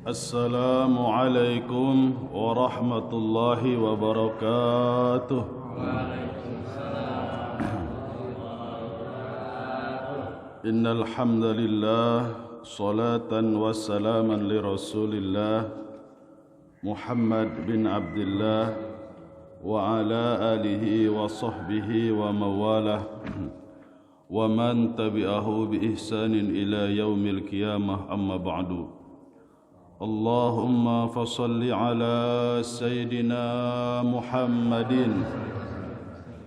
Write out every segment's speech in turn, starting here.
Assalamualaikum warahmatullahi wabarakatuh. Innal hamdalillah salatan wassalaman li Rasulillah Muhammad bin Abdullah wa ala alihi wa sahbihi wa mawalah wa man tabi'ahu bi ihsanin ila yaumil qiyamah, amma ba'du. Allahumma fasalli ala Sayyidina Muhammadin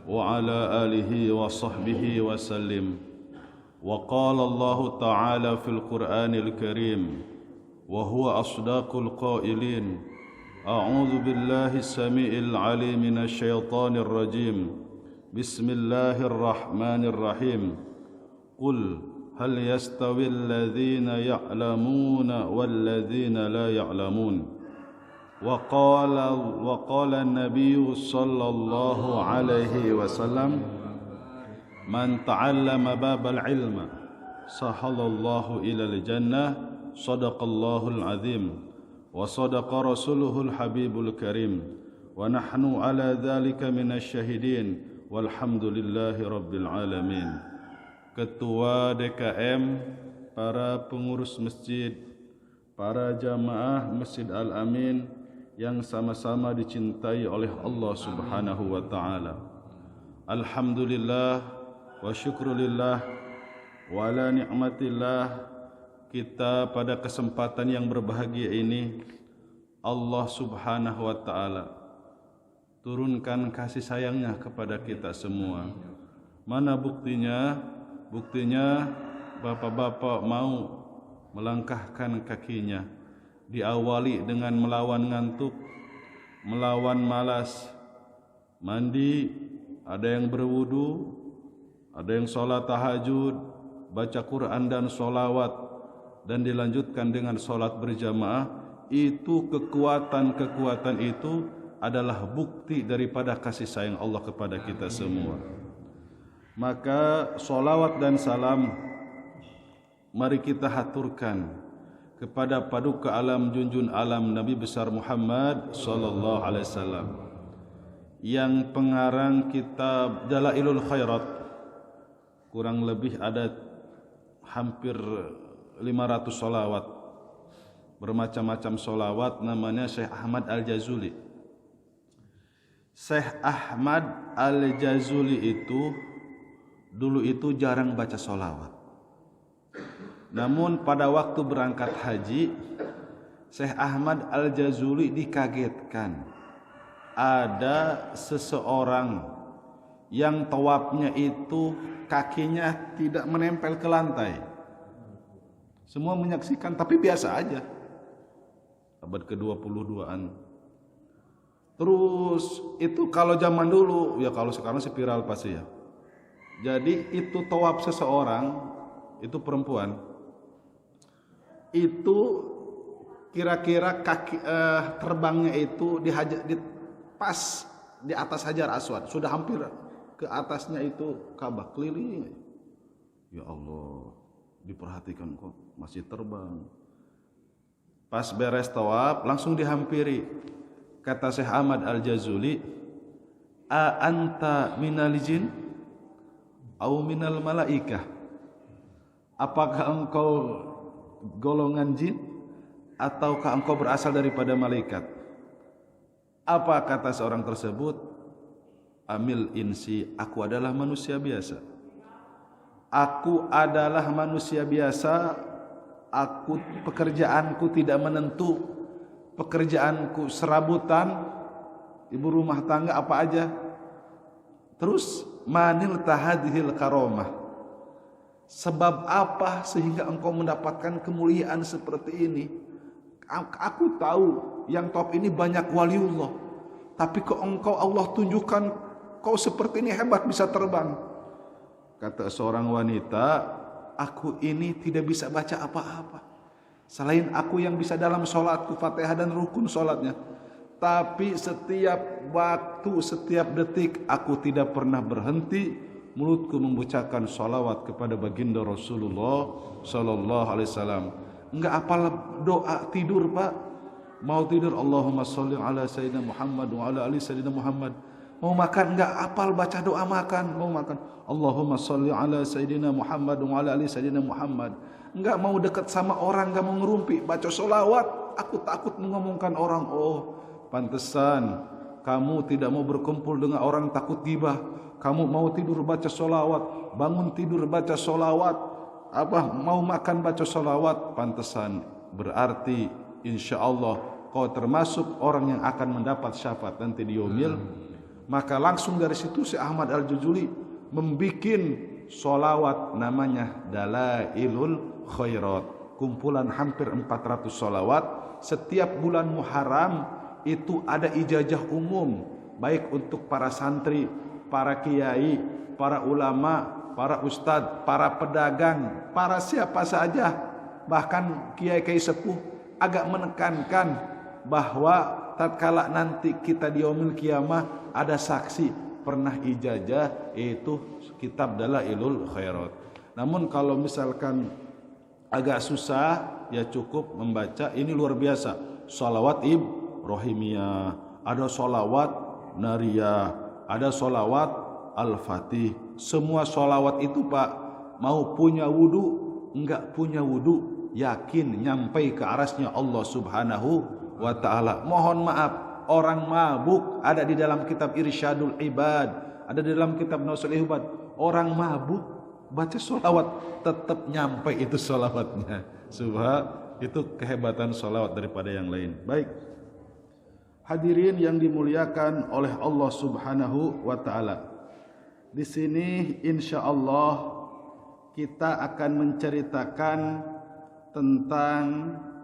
wa ala alihi wa sahbihi wa sallim. Wa qala Allah ta'ala fil Qur'anil Karim wa huwa asdaqul qailin. A'udzu billahi as-sami'il 'alim minasy syaithanir rajim. Bismillahirrahmanirrahim. Qul hal yastawi alladhina ya'lamuna walladhina la ya'lamun. Wa qala an-nabiy sallallahu alaihi wasallam, man ta'allama babal ilma sahalallahu ilal jannah. Sadaqallahul azim wa sadaqa rasuluhul habibul karim wa nahnu ala dhalika minasy syahidin walhamdulillahi rabbil alamin. Ketua DKM, para pengurus masjid, para jamaah Masjid Al-Amin yang sama-sama dicintai oleh Allah Subhanahu wa taala. Alhamdulillah wa syukrulillah wa ala ni'matillah, kita pada kesempatan yang berbahagia ini Allah Subhanahu wa taala turunkan kasih sayangnya kepada kita semua. Mana buktinya? Buktinya bapak-bapak mau melangkahkan kakinya, diawali dengan melawan ngantuk, melawan malas, mandi, ada yang berwudu, ada yang sholat tahajud, baca Quran dan sholawat, dan dilanjutkan dengan sholat berjamaah. Itu kekuatan itu adalah bukti daripada kasih sayang Allah kepada kita semua. Maka sholawat dan salam mari kita haturkan kepada paduka alam junjun alam Nabi besar Muhammad sallallahu alaihi wasallam, yang pengarang kitab Dalailul Khairat. Kurang lebih ada hampir 500 sholawat, bermacam-macam sholawat, namanya Syekh Ahmad Al-Jazuli. Syekh Ahmad Al-Jazuli itu dulu itu jarang baca sholawat. Namun pada waktu berangkat haji, Syekh Ahmad Al-Jazuli dikagetkan. Ada seseorang yang tawafnya itu kakinya tidak menempel ke lantai. Semua menyaksikan, tapi biasa aja. Abad ke-22an. Terus itu kalau zaman dulu, ya kalau sekarang sih viral pasti ya. Jadi itu tawaf seseorang, itu perempuan, itu kira-kira kaki terbangnya itu pas di atas Hajar Aswad, sudah hampir ke atasnya itu Ka'bah keliling. Ya Allah, diperhatikan kok masih terbang. Pas beres tawaf langsung dihampiri. Kata Syekh Ahmad Al-Jazuli, a anta minal jin au minal malaikah? Apakah engkau golongan jin ataukah engkau berasal daripada malaikat? Apa kata seorang tersebut? Amil insi, aku adalah manusia biasa. Aku adalah manusia biasa. Aku pekerjaanku tidak menentu. Pekerjaanku serabutan, ibu rumah tangga apa aja. Terus manil tahadhil karomah, sebab apa sehingga engkau mendapatkan kemuliaan seperti ini? Aku tahu yang top ini banyak waliullah, tapi kok engkau Allah tunjukkan kau seperti ini hebat, bisa terbang. Kata seorang wanita, aku ini tidak bisa baca apa-apa selain aku yang bisa dalam sholatku Fatihah dan rukun sholatnya. Tapi setiap waktu, setiap detik aku tidak pernah berhenti mulutku membacakan salawat kepada baginda Rasulullah sallallahu alaihi wasallam. enggak apal doa tidur, Pak. Mau tidur Allahumma sholli ala sayyidina Muhammad wa ala ali sayyidina Muhammad. Mau makan enggak apal baca doa makan, mau makan Allahumma sholli ala sayyidina Muhammad wa ala ali sayyidina Muhammad. Enggak mau dekat sama orang, enggak mau ngerumpi, baca sholawat. Aku takut mengomongkan orang. Oh, pantesan kamu tidak mau berkumpul dengan orang, takut gibah. Kamu mau tidur baca sholawat, bangun tidur baca sholawat, mau makan baca sholawat. Pantesan, berarti insya Allah kau termasuk orang yang akan mendapat syafaat nanti di yaumil. Maka langsung dari situ si Ahmad Al-Juzuli membikin sholawat namanya Dalailul Khairat, kumpulan hampir 400 sholawat. Setiap bulan Muharram itu ada ijazah umum, baik untuk para santri, para kiai, para ulama, para ustadz, para pedagang, para siapa saja. Bahkan kiai-kiai sepuh agak menekankan bahwa tatkala nanti kita di yaumil kiamah ada saksi pernah ijazah, yaitu kitab Dalailul Khairat. Namun kalau misalkan agak susah, ya cukup membaca ini. Luar biasa, sholawat Ibrahimiyah, ada sholawat Nariyah, ada sholawat Al-Fatih. Semua sholawat itu, Pak, mau punya wudu, enggak punya wudu, yakin nyampai ke arasnya Allah Subhanahu wa ta'ala. Mohon maaf, orang mabuk ada di dalam kitab Irsyadul Ibad, ada di dalam kitab Nausul Ibad. Orang mabuk baca sholawat tetap nyampe itu sholawatnya. Itu kehebatan sholawat daripada yang lain. Baik, hadirin yang dimuliakan oleh Allah Subhanahu wa ta'ala, di sini insya Allah kita akan menceritakan tentang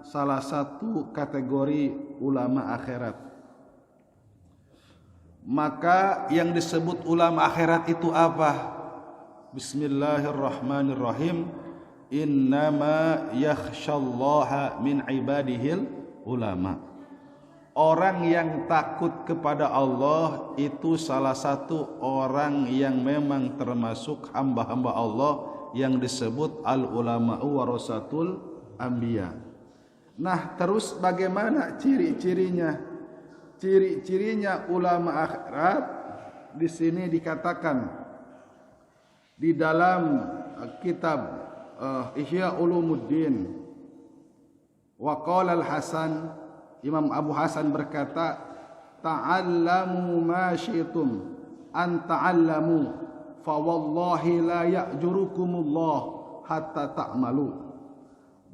salah satu kategori ulama akhirat. Maka yang disebut ulama akhirat itu apa? Bismillahirrahmanirrahim. Innama yakhshallaha min ibadihil ulama. Orang yang takut kepada Allah itu salah satu orang yang memang termasuk hamba-hamba Allah yang disebut al-ulama'u warasatul anbiya. Nah, terus bagaimana ciri-cirinya? Ciri-cirinya ulama akhirat di sini dikatakan di dalam kitab Ihya Ulumuddin. Wa qala al-Hasan, Imam Abu Hasan berkata, ta'allamu ma syi'tum an ta'allamu fa wallahi la ya'jurukumullah hatta ta'malu.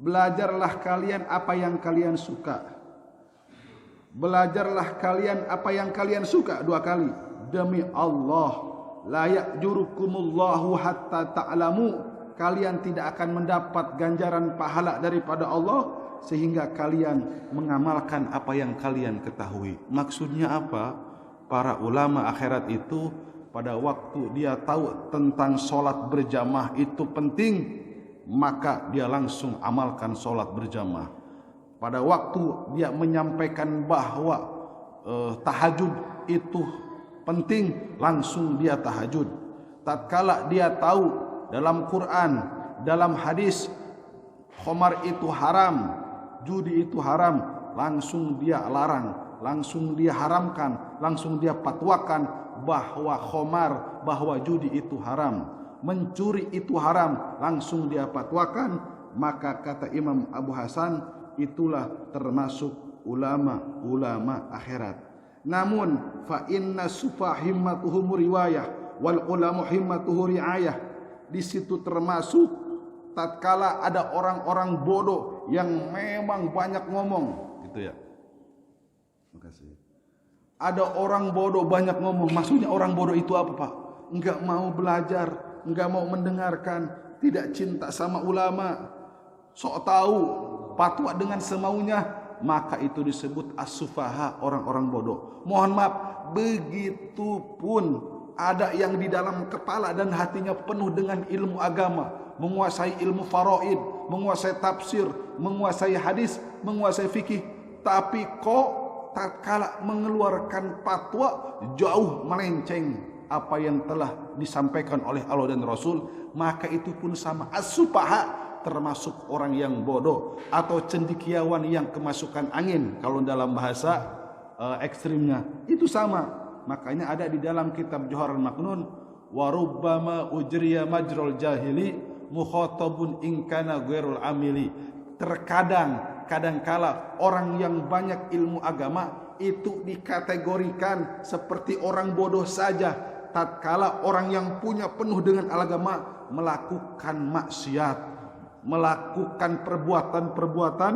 Belajarlah kalian apa yang kalian suka. Belajarlah kalian apa yang kalian suka. 2 kali. Demi Allah, la ya'jurukumullahu hatta ta'lamu. Kalian tidak akan mendapat ganjaran pahala daripada Allah sehingga kalian mengamalkan apa yang kalian ketahui. Maksudnya apa? Para ulama akhirat itu pada waktu dia tahu tentang sholat berjamaah itu penting, maka dia langsung amalkan sholat berjamaah. Pada waktu dia menyampaikan bahwa tahajud itu penting, langsung dia tahajud. Tatkala dia tahu dalam Quran, dalam hadis, khamar itu haram, judi itu haram, langsung dia larang, langsung dia haramkan, langsung dia fatwakan bahwa khamar, bahwa judi itu haram, mencuri itu haram, langsung dia fatwakan. Maka kata Imam Abu Hasan, itulah termasuk ulama akhirat. Namun fa inna sufa himmatuhum riwayah wal ulama himmatuhu riayah. Di situ termasuk tatkala ada orang-orang bodoh yang memang banyak ngomong, gitu ya. Makasih. Ada orang bodoh banyak ngomong. Maksudnya orang bodoh itu apa, Pak? Enggak mau belajar, enggak mau mendengarkan, tidak cinta sama ulama, sok tahu, fatwa dengan semaunya, maka itu disebut as-sufaha, orang-orang bodoh. Mohon maaf, begitupun ada yang di dalam kepala dan hatinya penuh dengan ilmu agama, menguasai ilmu faraid, menguasai tafsir, menguasai hadis, menguasai fikih, tapi kok tatkala mengeluarkan fatwa jauh melenceng apa yang telah disampaikan oleh Allah dan Rasul, maka itu pun sama as-sufaha, termasuk orang yang bodoh atau cendekiawan yang kemasukan angin kalau dalam bahasa ekstrimnya itu sama. Makanya ada di dalam kitab Johar Maknun, wa rubbama ujriya majrul jahili mukhatabun in kana ghairul amili. Terkadang kadangkala orang yang banyak ilmu agama itu dikategorikan seperti orang bodoh saja tatkala orang yang punya penuh dengan agama melakukan maksiat, melakukan perbuatan-perbuatan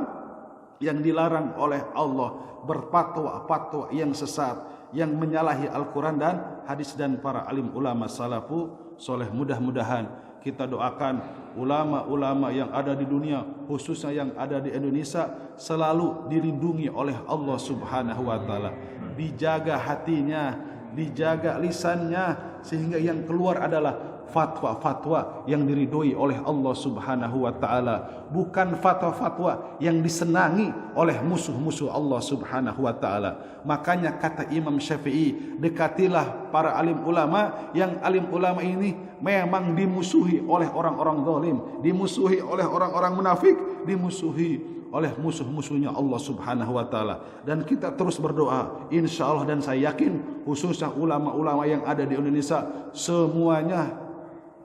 yang dilarang oleh Allah, berfatwa-fatwa yang sesat, yang menyalahi Al-Quran dan hadis dan para alim ulama salafu soleh. Mudah-mudahan kita doakan ulama-ulama yang ada di dunia, khususnya yang ada di Indonesia, selalu dilindungi oleh Allah Subhanahu wa taala. Dijaga hatinya, dijaga lisannya, sehingga yang keluar adalah fatwa-fatwa yang diridhoi oleh Allah Subhanahu wa taala, bukan fatwa-fatwa yang disenangi oleh musuh-musuh Allah Subhanahu wa taala. Makanya kata Imam Syafi'i, dekatilah para alim ulama yang alim ulama ini memang dimusuhi oleh orang-orang zalim, dimusuhi oleh orang-orang munafik, dimusuhi oleh musuh-musuhnya Allah Subhanahu wa taala. Dan kita terus berdoa, insyaallah, dan saya yakin khususnya ulama-ulama yang ada di Indonesia semuanya,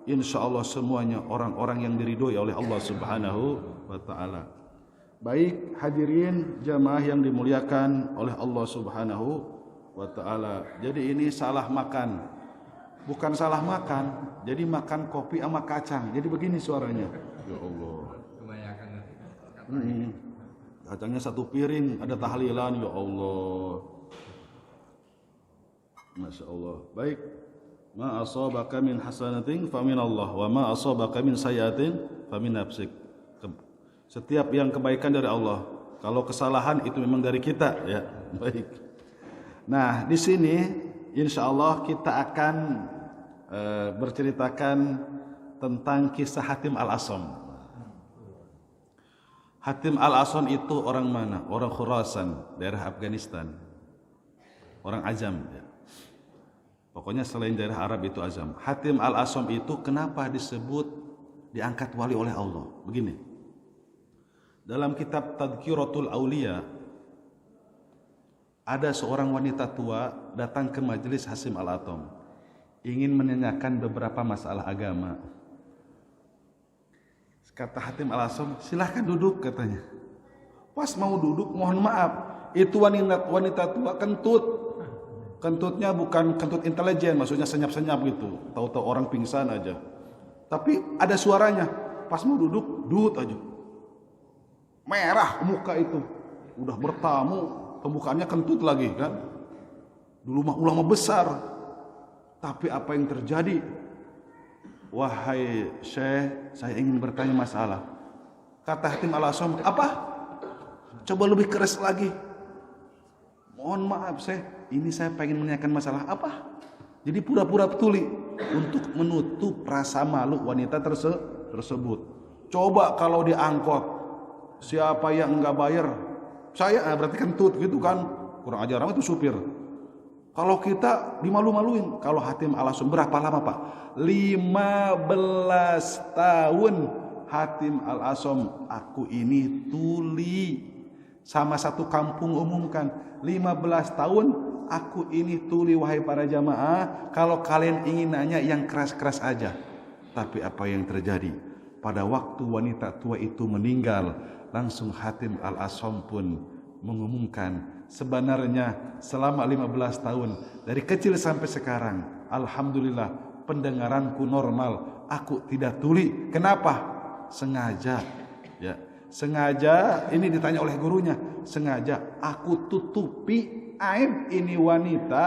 insyaallah semuanya orang-orang yang diridhoi oleh Allah Subhanahu wa taala. Baik hadirin jamaah yang dimuliakan oleh Allah Subhanahu wa taala. Jadi ini salah makan. Bukan salah makan, jadi makan kopi sama kacang. Jadi begini suaranya. Ya Allah. Kacangnya satu piring, ada tahlilan, ya Allah. Masya Allah. Baik. Ma asabaka min hasanatin famin Allah, wa ma asabaka min sayiatin famin nafsik. Setiap yang kebaikan dari Allah. Kalau kesalahan itu memang dari kita, ya. Baik. Nah, di sini insyaallah kita akan berceritakan tentang kisah Hatim Al-Asam. Hatim Al-Asam itu orang mana? Orang Khurasan, daerah Afghanistan. Orang Ajam, ya. Pokoknya selain daerah Arab itu Azam. Hatim Al-Asam itu kenapa disebut diangkat wali oleh Allah? Begini. Dalam kitab Tadhkiratul Auliya ada seorang wanita tua datang ke majelis Hatim Al-Asam, ingin menanyakan beberapa masalah agama. Kata Hatim Al-Asam, silahkan duduk, katanya. Pas mau duduk, mohon maaf, itu wanita tua kentut. Kentutnya bukan kentut intelijen, maksudnya senyap-senyap gitu. Tahu-tahu orang pingsan aja. Tapi ada suaranya. Pas mau duduk, duduk aja. Merah muka itu. Udah bertamu, pembukaannya kentut lagi kan. Dulu mah ulama besar. Tapi apa yang terjadi? Wahai Syekh, saya ingin bertanya masalah. Kata Hatim Al-Asam, apa? Coba lebih keras lagi. Mohon maaf Syekh, ini saya pengen menanyakan masalah apa? Jadi pura-pura tuli untuk menutup rasa malu wanita tersebut. Coba kalau diangkot, siapa yang enggak bayar? Saya berarti kentut gitu kan. Kurang ajar amat itu supir. Kalau kita dimalu-maluin. Kalau Hatim Al-Asam berapa lama Pak? 15 tahun. Hatim Al-Asam, aku ini tuli. Sama satu kampung umumkan. 15 tahun aku ini tuli, wahai para jamaah. Kalau kalian ingin nanya yang keras-keras aja. Tapi apa yang terjadi? Pada waktu wanita tua itu meninggal, langsung Hatim Al-Asam pun mengumumkan, sebenarnya selama 15 tahun dari kecil sampai sekarang, alhamdulillah pendengaranku normal, aku tidak tuli. Kenapa? Sengaja, ya. Sengaja, ini ditanya oleh gurunya, sengaja aku tutupi aib ini wanita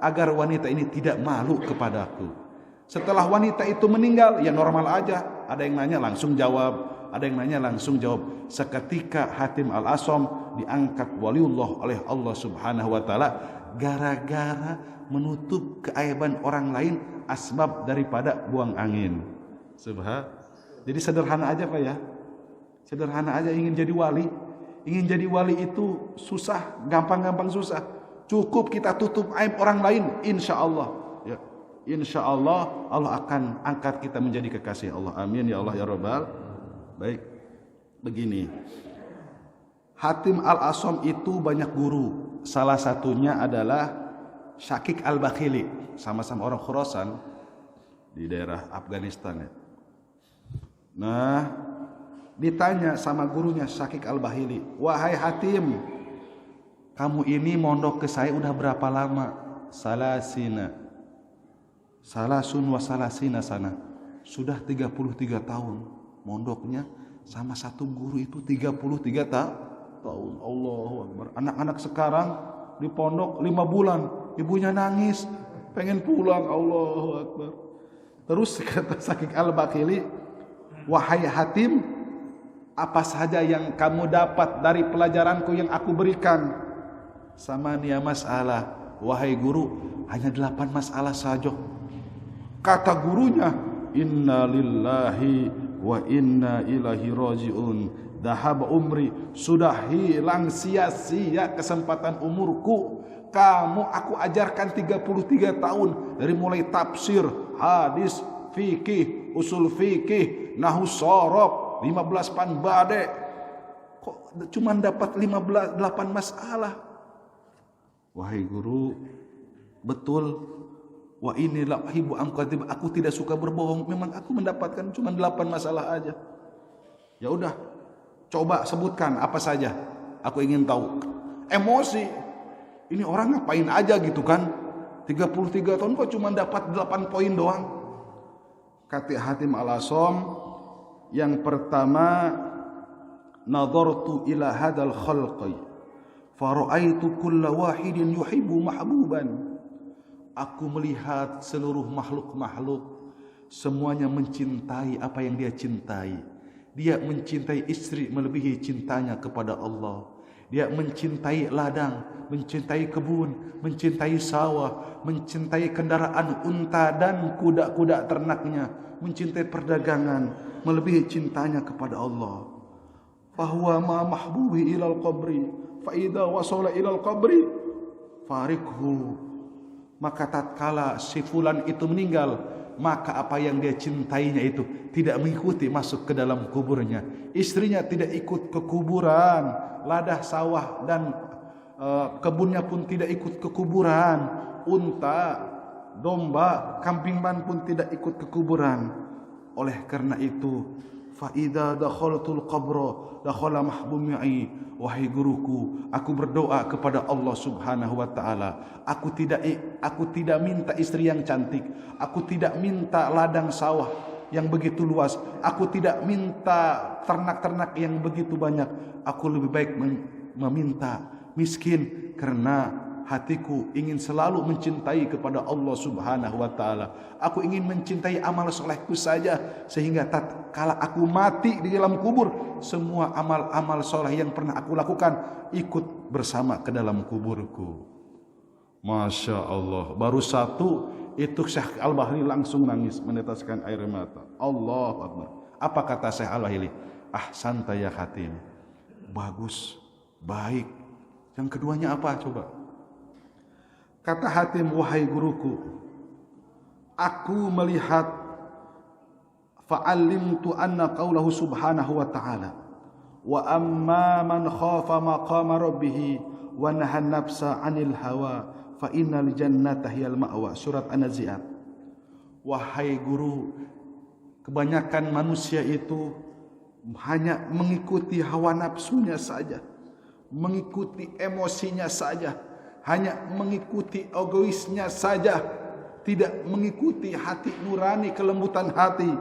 agar wanita ini tidak malu kepadaku. Setelah wanita itu meninggal, ya normal aja. Ada yang nanya langsung jawab, ada yang nanya langsung jawab. Seketika Hatim Al-Asam diangkat waliullah oleh Allah Subhanahu wa taala gara-gara menutup keaiban orang lain, asbab daripada buang angin. Jadi sederhana aja Pak ya. Sederhana aja, ingin jadi wali. Ingin jadi wali itu susah, gampang-gampang susah. Cukup kita tutup aib orang lain, insya Allah. Ya, insya Allah Allah akan angkat kita menjadi kekasih Allah. Amin ya Allah ya Rabbal Baik, begini. Hatim Al-Asam itu banyak guru. Salah satunya adalah Syakik Al-Bakhili, sama-sama orang Khurasan di daerah Afghanistan ya. Nah, ditanya sama gurunya Syakik Al-Bakhili, "Wahai Hatim, kamu ini mondok ke saya udah berapa lama?" "Salasina." "Salasun wa salasina sana." Sudah 33 tahun mondoknya sama satu guru itu 33 tahun. Allahu Akbar. Anak-anak sekarang di pondok 5 bulan, ibunya nangis, pengen pulang. Allahu Akbar. Terus kata Syakik Al-Bakhili, "Wahai Hatim, apa saja yang kamu dapat dari pelajaranku yang aku berikan?" "Samania masalah." "Wahai guru, hanya 8 masalah saja." Kata gurunya, "Inna lillahi wa inna ilaihi raji'un. Dahab umri." Sudah hilang sia-sia kesempatan umurku. Aku ajarkan 33 tahun. Dari mulai tafsir, hadis, fikih, usul fikih, nahwu shorof, 15 panbade. Kok cuma dapat 8 masalah? "Wahai guru, betul. Wa inilah hibu angkatib. Aku tidak suka berbohong. Memang aku mendapatkan cuma 8 masalah aja." "Ya udah, coba sebutkan apa saja. Aku ingin tahu." Emosi. Ini orang ngapain aja gitu kan? 33 tahun kok cuma dapat 8 poin doang. Kata Hatim Al-Asam, yang pertama, "Nadartu ila hadal khalqi fara'aitu kulla wahidin yuhibbu mahbuban." Aku melihat seluruh makhluk-makhluk semuanya mencintai apa yang dia cintai. Dia mencintai istri melebihi cintanya kepada Allah. Dia mencintai ladang, mencintai kebun, mencintai sawah, mencintai kendaraan unta dan kuda-kuda ternaknya, mencintai perdagangan melebihi cintanya kepada Allah. "Fahuwa ma mahbubi ilal qabri, fa idza wasala ilal qabri farikhu." Maka tatkala si fulan itu meninggal, maka apa yang dia cintainya itu tidak mengikuti masuk ke dalam kuburnya. Istrinya tidak ikut ke kuburan, ladah sawah dan kebunnya pun tidak ikut ke kuburan, unta, domba, kambing pun tidak ikut ke kuburan. Oleh karena itu, fa idza dakhaltul qabra dakhala mahbumi. Wahai guruku, aku berdoa kepada Allah Subhanahu wa taala. Aku tidak minta istri yang cantik, aku tidak minta ladang sawah yang begitu luas, aku tidak minta ternak-ternak yang begitu banyak. Aku lebih baik meminta miskin karena hatiku ingin selalu mencintai kepada Allah Subhanahu wa taala. Aku ingin mencintai amal solehku saja, sehingga tatkala aku mati di dalam kubur, semua amal-amal soleh yang pernah aku lakukan ikut bersama ke dalam kuburku. Masya Allah. Baru satu itu Syekh Al-Bakhili langsung nangis, meneteskan air mata. Allahu Akbar. Apa kata Syekh Al-Bakhili? "Ahsanta ya Hatim." Bagus, baik. Yang keduanya apa coba? Kata Hatim, "Wahai guruku, aku melihat fa'alimtu anna qawlahu subhanahu wa ta'ala wa amma man khafa maqama rabbih wa nahan nafsa 'anil hawa fa innal jannata hiyal ma'wa." Surat An-Nazi'at. Wahai guru, kebanyakan manusia itu hanya mengikuti hawa nafsunya saja, mengikuti emosinya saja, hanya mengikuti egoisnya saja, tidak mengikuti hati nurani, kelembutan hati.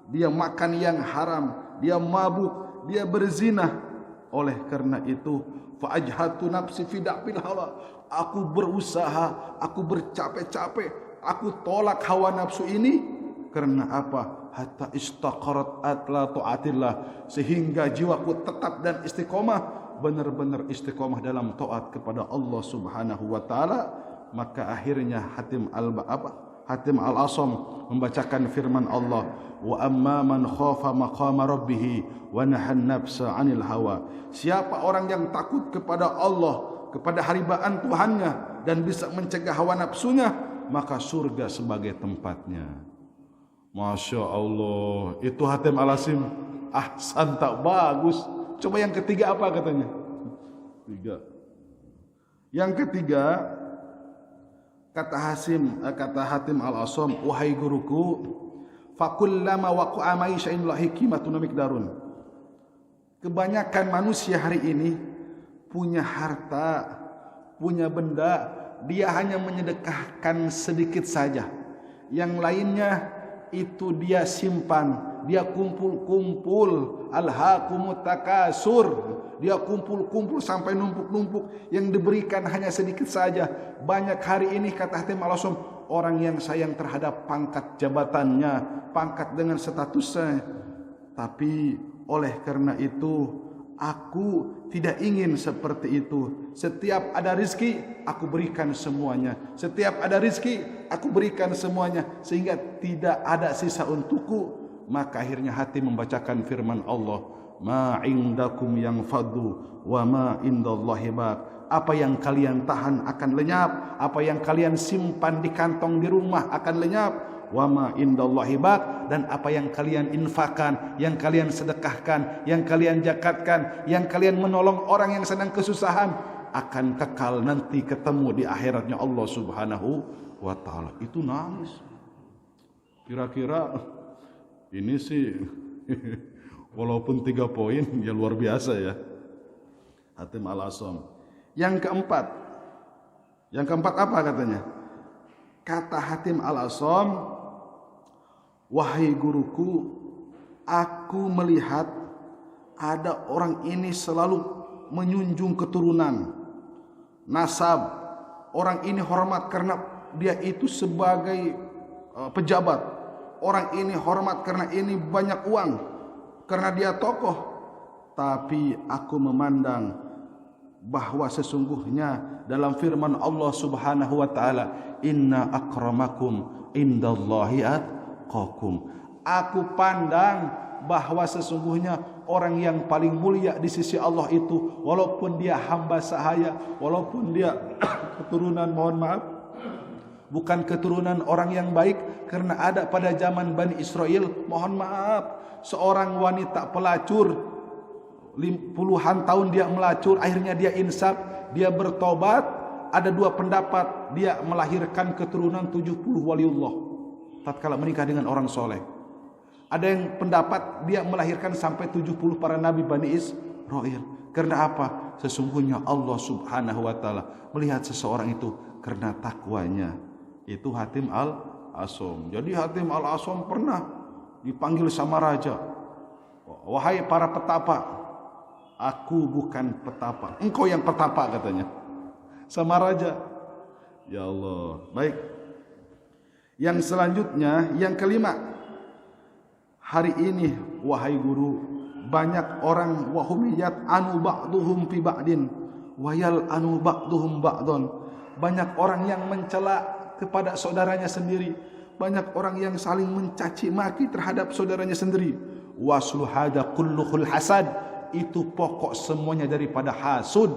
Dia makan yang haram, dia mabuk, dia berzina. Oleh karena itu, fa ajhatu nafsi fi da'bil hawa. Aku berusaha, aku bercapek-capek, aku tolak hawa nafsu ini. Karena apa? Hatta istaqarat atla ta'atillah, sehingga jiwaku tetap dan istiqomah, benar-benar istiqomah dalam taat kepada Allah Subhanahu wa taala. Maka akhirnya Hatim Al-Asam membacakan firman Allah, wa amma man khafa maqama rabbih wa nahan nafsa 'anil hawa. Siapa orang yang takut kepada Allah, kepada haribaan Tuhannya, dan bisa mencegah hawa nafsunya, maka surga sebagai tempatnya. Masya Allah. Itu Hatim Al-Asam ahsan, tak bagus. Coba yang ketiga apa katanya? Tiga. Yang ketiga, kata Hatim al-Asam, wahai guruku, fakullama waqa'a ma'isya'in la hikmatun miqdarun. Kebanyakan manusia hari ini punya harta, punya benda, dia hanya menyedekahkan sedikit saja. Yang lainnya itu dia simpan, dia kumpul-kumpul, alhaakumut takasur, dia kumpul-kumpul sampai numpuk-numpuk, yang diberikan hanya sedikit saja. Banyak hari ini, kata Hatim al-Asam, orang yang sayang terhadap pangkat jabatannya, pangkat dengan statusnya. Tapi oleh karena itu, aku tidak ingin seperti itu. Setiap ada rezeki, aku berikan semuanya. Setiap ada rezeki, aku berikan semuanya, sehingga tidak ada sisa untukku. Maka akhirnya hati membacakan firman Allah, ma indakum yang fadu wa ma indallahi baq. Apa yang kalian tahan akan lenyap, apa yang kalian simpan di kantong di rumah akan lenyap. Wa ma indallahi baq, dan apa yang kalian infakkan, yang kalian sedekahkan, yang kalian zakatkan, yang kalian menolong orang yang sedang kesusahan, akan kekal nanti ketemu di akhiratnya Allah Subhanahu wa taala. Itu nangis. Kira-kira ini sih walaupun 3 poin ya luar biasa ya. Hatim al-Asam. Yang keempat apa katanya? Kata Hatim al-Asam, wahai guruku, aku melihat ada orang ini selalu menjunjung keturunan, nasab. Orang ini hormat karena dia itu sebagai pejabat. Orang ini hormat karena ini banyak uang, karena dia tokoh. Tapi aku memandang bahwa sesungguhnya dalam firman Allah Subhanahu wa taala, inna akramakum indallahi atqakum. Aku pandang bahwa sesungguhnya orang yang paling mulia di sisi Allah itu, walaupun dia hamba sahaya, walaupun dia keturunan, mohon maaf, bukan keturunan orang yang baik, karena ada pada zaman Bani Israel, mohon maaf, seorang wanita pelacur, puluhan tahun dia melacur, akhirnya dia insaf, dia bertobat. Ada 2 pendapat, dia melahirkan keturunan 70 waliullah tatkala menikah dengan orang soleh. Ada yang pendapat dia melahirkan sampai 70 para nabi Bani Israel. Karena apa? Sesungguhnya Allah Subhanahu wa taala melihat seseorang itu karena takwanya. Itu Hatim al-Asam. Jadi Hatim al-Asam pernah dipanggil sama raja, wahai para petapa, aku bukan petapa, engkau yang petapa, katanya sama raja. Ya Allah. Baik. Yang selanjutnya, yang kelima, hari ini wahai guru, banyak orang wahumiyat anu ba'duhum fi ba'din wayal anu ba'duhum ba'don. Banyak orang yang mencela kepada saudaranya sendiri, banyak orang yang saling mencaci maki terhadap saudaranya sendiri. Waslu hada kulluhul hasad, itu pokok semuanya daripada hasud,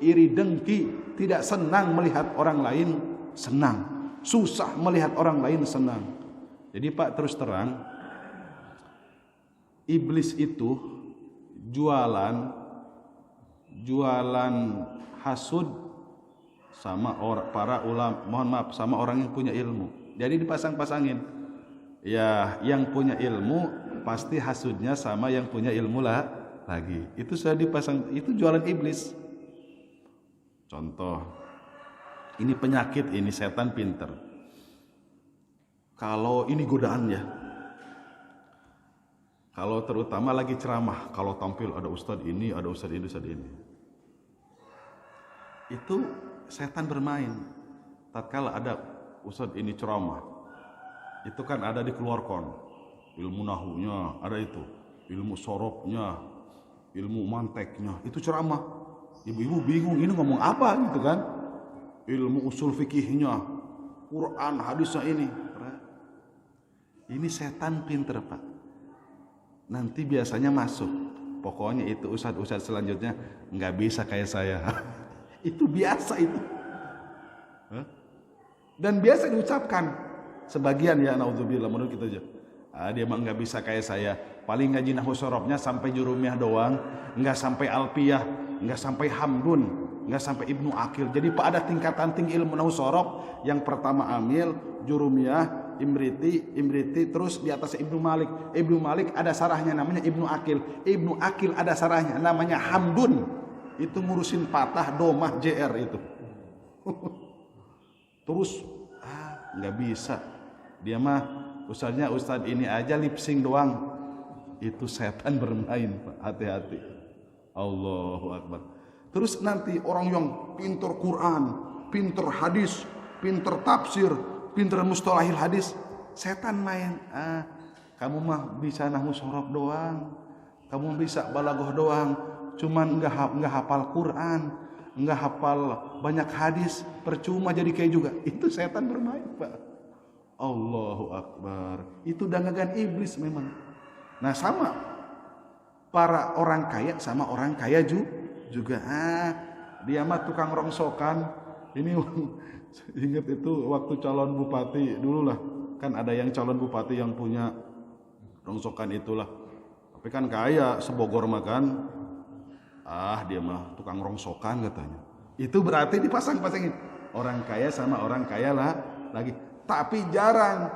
iri dengki, tidak senang melihat orang lain senang, susah melihat orang lain senang. Jadi Pak, terus terang, iblis itu jualan hasud sama para ulama, mohon maaf, sama orang yang punya ilmu. Jadi dipasang-pasangin. Ya, yang punya ilmu pasti hasudnya sama yang punya ilmu lah lagi. Itu sudah dipasang, itu jualan iblis. Contoh, ini penyakit, ini setan pinter. Kalau ini godaan ya, kalau terutama lagi ceramah, kalau tampil ada ustadz ini, ada ustadz ini, ustadz ini, itu setan bermain. Tatkala ada ustadz ini ceramah, itu kan ada dikeluarkan ilmu nahunya, ada itu ilmu sorobnya, ilmu manteknya, itu ceramah. Ibu-ibu bingung ini ngomong apa gitu kan. Ilmu usul fikihnya, Quran, hadisnya ini. Ini setan pinter Pak. Nanti biasanya masuk. Pokoknya itu ustadz selanjutnya nggak bisa kayak saya. Itu biasa itu. Dan biasa diucapkan sebagian ya, naudzubillah, menurut kita aja. Dia mah nggak bisa kayak saya. paling ngaji nahwu sorobnya sampai jurumiyah doang, nggak sampai alfiyah, nggak sampai hamdun, nggak sampai ibnu akil. Jadi Pak ada tingkatan tinggi ilmu nahwu sorob. Yang pertama amil, jurumiyah, imriti, terus di atas Ibnu Malik. Ibnu Malik ada sarahnya namanya Ibnu Akil. Ibnu Akil ada sarahnya namanya Hamdun. Itu ngurusin patah, domah, JR itu. Terus nggak bisa. Dia mah ustadznya ustadz ini aja lip sync doang. Itu setan bermain, Pak. Hati-hati. Allahu Akbar. Terus nanti orang yang pinter Quran, pinter hadis, pinter tafsir, pinter mustalahil hadis, setan main. Kamu mah bisa nahwu sorob doang, kamu bisa balaghah doang, cuman nggak hafal Quran, nggak hafal banyak hadis, percuma jadi kayak juga. Itu setan bermain, Pak. Allahu Akbar. Itu dagangan iblis memang. Nah sama para orang kaya sama orang kaya juga. Dia mah tukang rongsokan. Ini ingat itu waktu calon bupati dulu lah. Kan ada yang calon bupati yang punya rongsokan itulah. Tapi kan kaya sebogor makan. Dia mah tukang rongsokan katanya. Itu berarti dipasang-pasangin. Orang kaya sama orang kaya lah lagi. Tapi jarang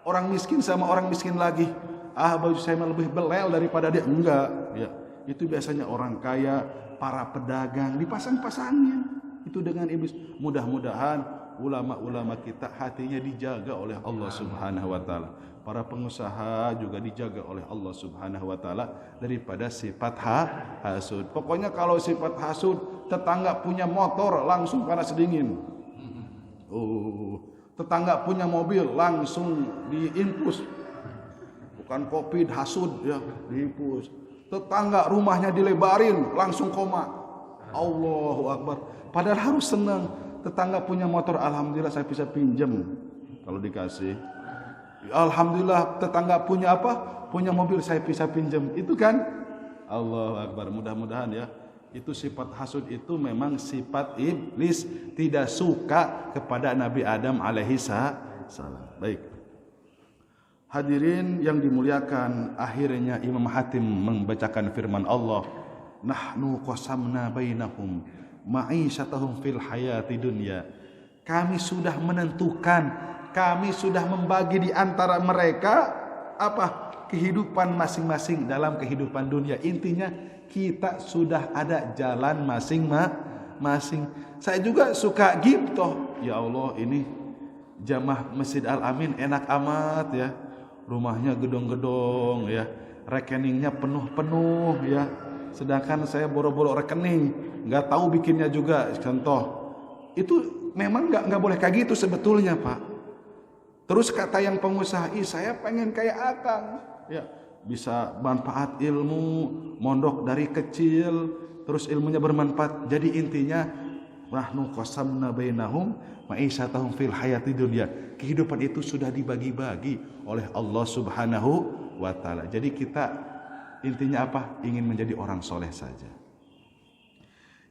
orang miskin sama orang miskin lagi. Baju saya mah lebih belel daripada dia. Enggak. Ya, itu biasanya orang kaya, para pedagang dipasang-pasangin. Itu dengan iblis. Mudah-mudahan ulama-ulama kita hatinya dijaga oleh Allah Subhanahu wa taala. Para pengusaha juga dijaga oleh Allah Subhanahu wa taala daripada sifat hasud. Pokoknya kalau sifat hasud, tetangga punya motor langsung panas dingin. Tetangga punya mobil langsung diinfus. Bukan covid hasud ya, diinfus. Tetangga rumahnya dilebarin langsung koma. Allahu Akbar. Padahal harus senang. Tetangga punya motor, alhamdulillah saya bisa pinjam kalau dikasih. Alhamdulillah tetangga punya apa? Punya mobil, saya bisa pinjam. Itu kan Allahu Akbar. Mudah-mudahan ya. Itu sifat hasud itu memang sifat iblis, tidak suka kepada Nabi Adam alaihi salam. Baik. Hadirin yang dimuliakan, akhirnya Imam Hatim membacakan firman Allah, nahnu qasamna bainahum ma'isyatahum fil hayati dunya. Kami sudah menentukan, kami sudah membagi di antara mereka kehidupan masing-masing dalam kehidupan dunia. Intinya kita sudah ada jalan masing-masing. Saya juga suka ghibtoh. Ya Allah, ini jamaah Masjid Al-Amin enak amat ya. Rumahnya gedong-gedong ya. Rekeningnya penuh-penuh ya. Sedangkan saya boro-boro rekening, nggak tahu bikinnya juga. Contoh, itu memang nggak boleh kayak gitu sebetulnya, Pak. Terus kata yang pengusaha, saya pengen kayak Akang, ya bisa manfaat ilmu, mondok dari kecil, terus ilmunya bermanfaat. Jadi intinya, nahnu qasamna bainahum ma'isyatahum fil hayati dunya. Kehidupan itu sudah dibagi-bagi oleh Allah Subhanahu wa taala. Jadi kita intinya apa? Ingin menjadi orang soleh saja.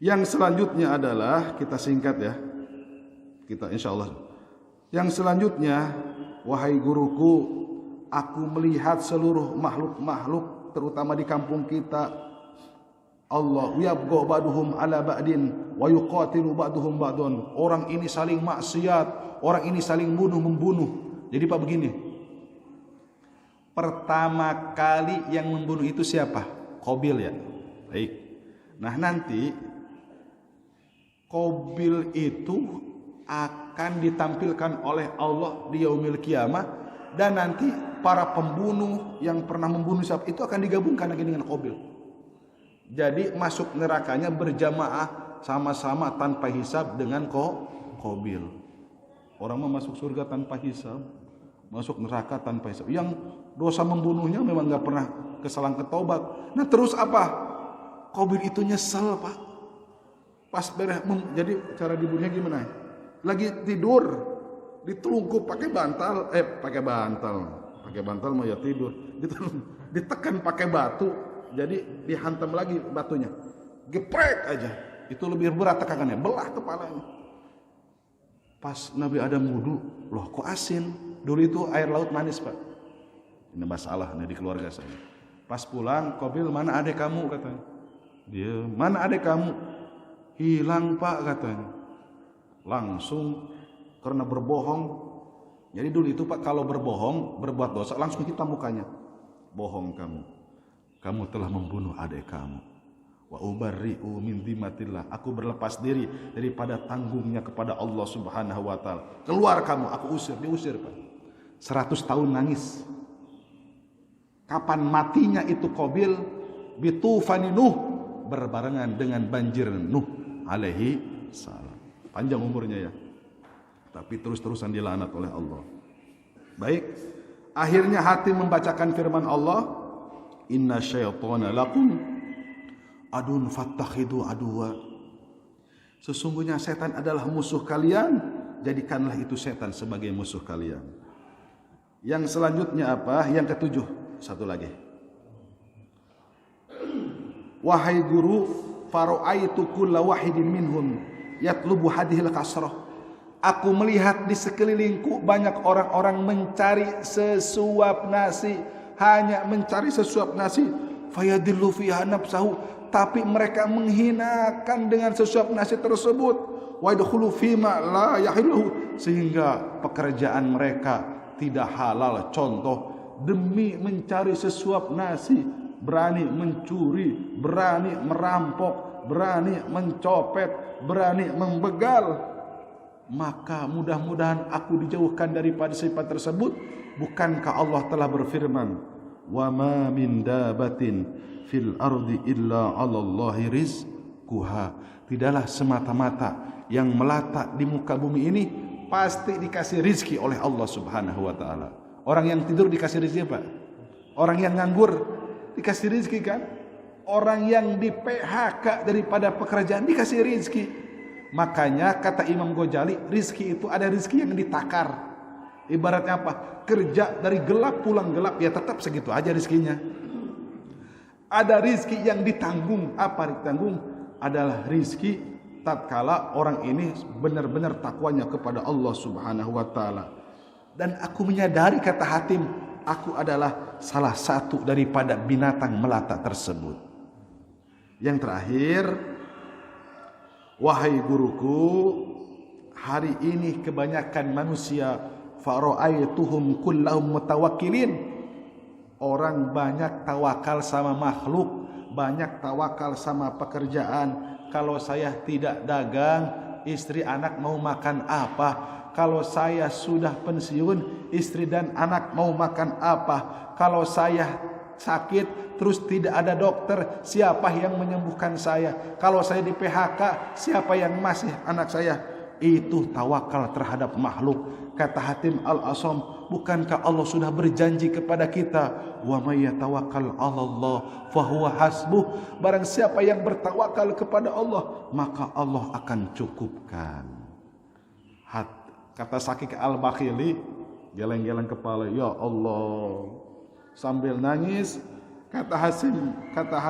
Yang selanjutnya adalah, kita singkat ya, kita insya Allah. Yang selanjutnya, wahai guruku, aku melihat seluruh makhluk-makhluk, terutama di kampung kita, Allah yabgha ba'duhum ala ba'din wa yuqatilu ba'duhum ba'dun. Orang ini saling maksiat, orang ini saling membunuh. Jadi Pak begini, pertama kali yang membunuh itu siapa? Qabil ya. Baik. Nah nanti Qabil itu akan ditampilkan oleh Allah di yaumil kiamah, dan nanti para pembunuh yang pernah membunuh siapa itu akan digabungkan lagi dengan Qabil. Jadi masuk nerakanya berjamaah sama-sama tanpa hisab dengan Qabil. Orang mah masuk surga tanpa hisab, masuk neraka tanpa hisab. Yang dosa membunuhnya memang nggak pernah kesalahan ketobat. Nah terus apa? Qabil itu nyesel, Pak. Pas jadi cara dibunuhnya gimana? Lagi tidur, ditelungkup pakai bantal mah ya tidur. Ditekan pakai batu, jadi dihantam lagi batunya. Geprek aja. Itu lebih berat tekanannya, belah kepalanya. Pas Nabi Adam wudu, loh kok asin? Dulu itu air laut manis, Pak. Ini masalah di keluarga saya. Pas pulang, Qabil, mana adik kamu katanya. Dia, mana adik kamu? Hilang Pak katanya. Langsung karena berbohong. Jadi dulu itu Pak kalau berbohong, berbuat dosa langsung hitam mukanya. Bohong kamu. Kamu telah membunuh adik kamu. Wa ubarri'u min dzimmatillah. Aku berlepas diri daripada tanggungnya kepada Allah Subhanahu wa taala. Keluar kamu, aku usir, diusir Pak. 100 tahun nangis. Kapan matinya itu Qabil? Bitufani Nuh, berbarengan dengan banjir Nuh alaihi salam. Panjang umurnya ya. Tapi terus-terusan dilaknat oleh Allah. Baik. Akhirnya Hatim membacakan firman Allah, "Inna syaitana lakum adun fattakhidu aduwa." Sesungguhnya setan adalah musuh kalian, jadikanlah itu setan sebagai musuh kalian. Yang selanjutnya apa? Yang ketujuh. Satu lagi. Wahai guru, fara'aitu kulla wahidin minhum yatlubu hadhil kasrah. Aku melihat di sekelilingku banyak orang-orang mencari sesuap nasi, hanya mencari sesuap nasi. Fayadillu fiha nafsahu, tapi mereka menghinakan dengan sesuap nasi tersebut. Wa yadkhulu fima la yahillu, sehingga pekerjaan mereka tidak halal. Contoh, demi mencari sesuap nasi, berani mencuri, berani merampok, berani mencopet, berani membegal. Maka mudah-mudahan aku dijauhkan daripada sifat tersebut. Bukankah Allah telah berfirman, wa ma min dabatin fil ardi illa 'alallahi rizquha. Tidaklah semata-mata yang melata di muka bumi ini pasti dikasih rizki oleh Allah Subhanahu wa taala. Orang yang tidur dikasih rizki apa? Orang yang nganggur dikasih rizki kan? Orang yang di PHK daripada pekerjaan dikasih rizki. Makanya kata Imam Ghazali, rizki itu ada rizki yang ditakar. Ibaratnya apa? Kerja dari gelap pulang gelap, ya tetap segitu aja rizkinya. Ada rizki yang ditanggung. Apa ditanggung? Adalah rizki tatkala orang ini benar-benar takwanya kepada Allah Subhanahu wa taala. Dan aku menyadari, kata Hatim, aku adalah salah satu daripada binatang melata tersebut. Yang terakhir, wahai guruku, hari ini kebanyakan manusia fara'aituhum kullahum mutawakkilin. Orang banyak tawakal sama makhluk, banyak tawakal sama pekerjaan. Kalau saya tidak dagang, istri anak mau makan apa? Kalau saya sudah pensiun, istri dan anak mau makan apa? Kalau saya sakit, terus tidak ada dokter, siapa yang menyembuhkan saya? Kalau saya di PHK, siapa yang masih anak saya? Itu tawakal terhadap makhluk. Kata Hatim Al-Asam, bukankah Allah sudah berjanji kepada kita, wa may yatawakkal 'alallah fahuwa hasbuh. Barang siapa yang bertawakal kepada Allah, maka Allah akan cukupkan. Kata Syakik Al-Bakhili, geleng-geleng kepala, ya Allah, sambil nangis. Kata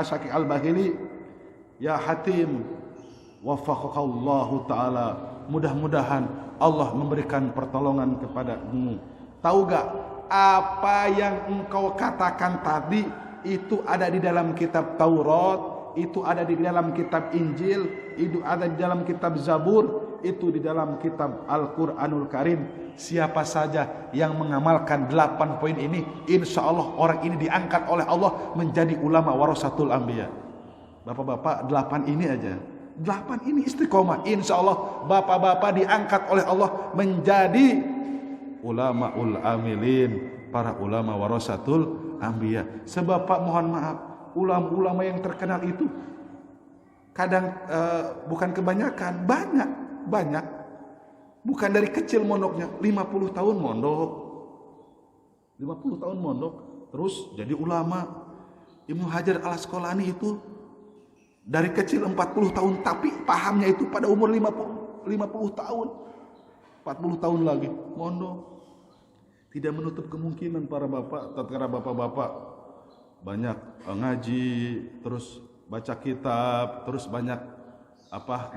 Syakik Al-Bakhili, ya Hatim, waffaqakallahu ta'ala, mudah-mudahan Allah memberikan pertolongan kepadamu. Tahu gak, apa yang engkau katakan tadi itu ada di dalam kitab Taurat, itu ada di dalam kitab Injil, itu ada di dalam kitab Zabur, itu di dalam kitab Al-Quranul Karim. Siapa saja yang mengamalkan 8 poin ini, insya Allah orang ini diangkat oleh Allah menjadi ulama warasatul anbiya. Bapak-bapak, 8 ini aja, 8 ini istiqomah, insya Allah bapak-bapak diangkat oleh Allah menjadi ulamaul amilin, para ulama warasatul anbiya. Sebab Pak, mohon maaf, ulama-ulama yang terkenal itu kadang bukan kebanyakan, banyak. Bukan dari kecil mondoknya, 50 tahun mondok. 50 tahun mondok terus jadi ulama. Ibnu Hajar Al-Asqalani itu dari kecil 40 tahun, tapi pahamnya itu pada umur 50 tahun. 40 tahun lagi mondok. Tidak menutup kemungkinan para bapak, tatkala bapak-bapak banyak ngaji, terus baca kitab, terus banyak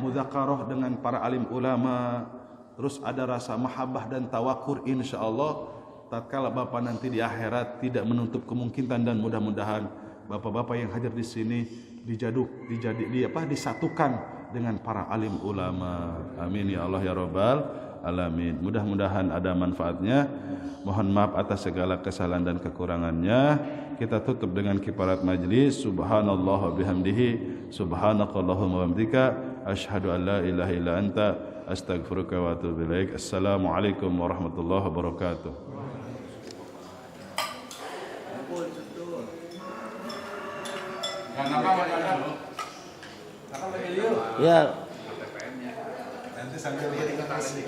mudzakarah dengan para alim ulama, terus ada rasa mahabbah dan tawakur, insyaallah tatkala bapak nanti di akhirat tidak menutup kemungkinan dan mudah-mudahan bapak-bapak yang hadir di sini disatukan dengan para alim ulama. Amin ya Allah ya Rabbal alamin. Mudah-mudahan ada manfaatnya. Mohon maaf atas segala kesalahan dan kekurangannya. Kita tutup dengan kifarat majlis. Subhanallah wa bihamdihi, subhanakallahumma wa bihamdika, asyhadu an la ilaha illa anta, astaghfiruka wa atubu ilaik. Assalamualaikum warahmatullahi wabarakatuh. Ya. Nanti sambil lihat asli.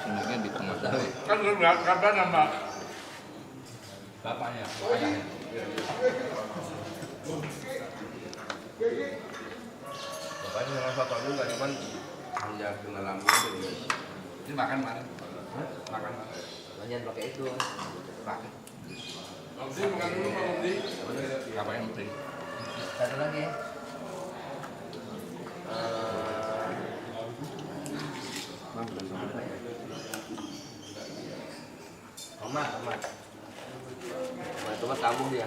Sebenarnya di tengah dari. Kan lu kabar nama bapaknya. Bapaknya memang foto juga, cuman hanya kena lampu aja. Ini makan mana? Makan. Banyak pakai itu. Pakai. Nanti makan dulu Pak Budi. Apa yang penting? Satu lagi. Tomat. Tomat tabung dia.